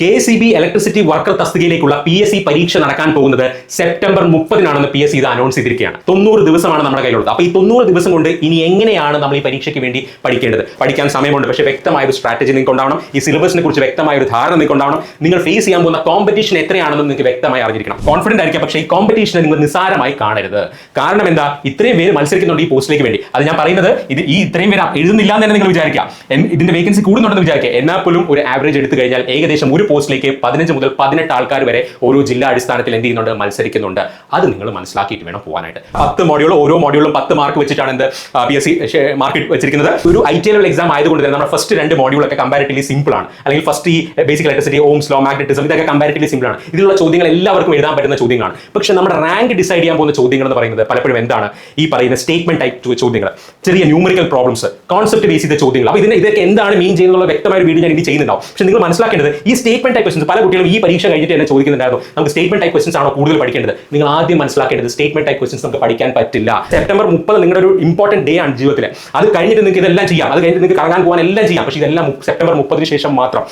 KSEB electricity worker തസ്തികയിലേക്കുള്ള PSC പരീക്ഷ നടക്കാൻ പോകുന്നത് സെപ്റ്റംബർ 30-നാണെന്ന് PSC ഇത് അനൗൺസ് ചെയ്തിരിക്കുകയാണ്. 90 ദിവസമാണ് നമ്മുടെ കയ്യിലുള്ളത്. അപ്പോൾ ഈ 90 ദിവസം കൊണ്ട് ഇനി എങ്ങനെയാണ് നമ്മൾ ഈ പരീക്ഷയ്ക്ക് വേണ്ടി പഠിക്കേണ്ടത്? പഠിക്കാൻ സമയമുണ്ട്, പക്ഷേ വ്യക്തമായ ഒരു സ്ട്രാറ്റജി നിങ്ങൾക്ക് ഉണ്ടാവണം. ഈ സിലബസിനെ കുറിച്ച് വ്യക്തമായ ഒരു ധാരണ നിങ്ങൾക്ക് ഉണ്ടാവണം. നിങ്ങൾ ഫേസ് ചെയ്യാൻ പോകുന്ന കോമ്പറ്റീഷൻ എത്രയാണെന്ന് നിങ്ങൾക്ക് വ്യക്തമായി അറിഞ്ഞിരിക്കണം. കോൺഫിഡന്റ് ആയിരിക്കാം, പക്ഷേ ഈ കോമ്പറ്റീഷനെ നിങ്ങൾ നിസ്സാരമായി കാണരുത്. കാരണം എന്താ? ഇത്രയും പേര് മത്സരിക്കുന്നുണ്ട് ഈ പോസ്റ്റിലേക്ക് വേണ്ടി. അത് ഞാൻ പറയുന്നത് ഈ ഇത്രയും പേര് എഴുതുന്നില്ല എന്ന് തന്നെ നിങ്ങൾ വിചാരിക്കാം. ഇതിന്റെ വേക്കൻസി കൂടുന്നുണ്ടെന്ന് വിചാരിക്കുക. എന്നാൽ പോലും ഒരു ആവറേജ് എടുത്തു കഴിഞ്ഞാൽ ഏകദേശം ഒരു പോസ്റ്റിലേക്ക് 15 മുതൽ 18 ആൾക്കാർ വരെ ഓരോ ജില്ലാ അടിസ്ഥാനത്തിൽ എന്ത് ചെയ്യുന്നുണ്ട്? മത്സരിക്കുന്നുണ്ട്. അത് നിങ്ങൾ മനസ്സിലാക്കിയിട്ട് വേണം പോകാനായിട്ട്. 10 മോഡ്യൂൾ, ഓരോ മോഡ്യൂളും 10 മാർക്ക് വെച്ചിട്ടാണ് എന്ത് PSC മാർക്ക് വെച്ചിരിക്കുന്നത്. ഒരു IT ലെവൽ എക്സാം ആയതുകൊണ്ട് തന്നെ നമ്മുടെ ഫസ്റ്റ് 2 മോഡ്യൂളൊക്കെ കമ്പാരിറ്റീവ്ലി സിമ്പിൾ ആണ്. അല്ലെങ്കിൽ ഫസ്റ്റ് ഈ basic electricity, Ohm's law, magnetism, ഇതൊക്കെ കമ്പാരിറ്റീവ്ലി സിമ്പിൾ ആണ്. ഇതിലുള്ള ചോദ്യങ്ങൾ എല്ലാവർക്കും എഴുതാൻ പറ്റുന്ന ചോദ്യങ്ങളാണ്. പക്ഷേ നമ്മുടെ റാങ്ക് ഡിസൈഡ് ചെയ്യാൻ പോകുന്ന ചോദ്യങ്ങൾ എന്ന് പറയുന്നത് പലപ്പോഴും എന്താണ്? ഈ പറയുന്ന സ്റ്റേറ്റ്മെന്റ് ടൈപ്പ് ചോദ്യങ്ങൾ, ചെറിയ ന്യൂമറിക്കൽ പ്രോബ്ലംസ്, കോൺസെപ്റ്റ് ബേസ് ചെയ്ത ചോദ്യങ്ങൾ. അപ്പോൾ ഇതൊക്കെ എന്താണ് മീൻ ചെയ്യുന്നുള്ള വ്യക്തമായ ഒരു വീഡിയോ ഞാൻ ഇനി ചെയ്യുന്നുണ്ടാവും. പക്ഷേ നിങ്ങൾ മനസ്സിലാക്കേണ്ടത് ഈ സ്റ്റേറ്റ്മെന്റ് ടൈപ്പ് ക്വസ്റ്റൻസ് പല കുട്ടികളും ഈ പരീക്ഷ കഴിഞ്ഞിട്ട് എന്നെ ചോദിക്കുന്നുണ്ടായിരുന്നു, നമുക്ക് സ്റ്റേറ്റ്മെന്റ് ടൈപ്പ് ക്വസ്റ്റൻസ് ആണോ കൂടുതൽ പഠിക്കേണ്ടത്? നിങ്ങൾ ആദ്യം മനസ്സിലാക്കേണ്ടത് സ്റ്റേറ്റ്മെന്റ് ടൈപ്പ് ക്വസ്റ്റൻസ് നമുക്ക് പഠിക്കാൻ പറ്റില്ല. സെപ്റ്റംബർ 30 നിങ്ങളുടെ ഒരു ഇമ്പോർട്ടന്റ് ഡേ ആണ് ജീവിതത്തിൽ. അത് കഴിഞ്ഞിട്ട് നിങ്ങൾക്ക് ഇതെല്ലാം ചെയ്യാം, അത് കഴിഞ്ഞിട്ട് നിങ്ങൾക്ക് കറങ്ങാൻ പോകാൻ എല്ലാം ചെയ്യാം. പക്ഷേ ഇതെല്ലാം സെപ്റ്റംബർ 30-ന് ശേഷം മാത്രം.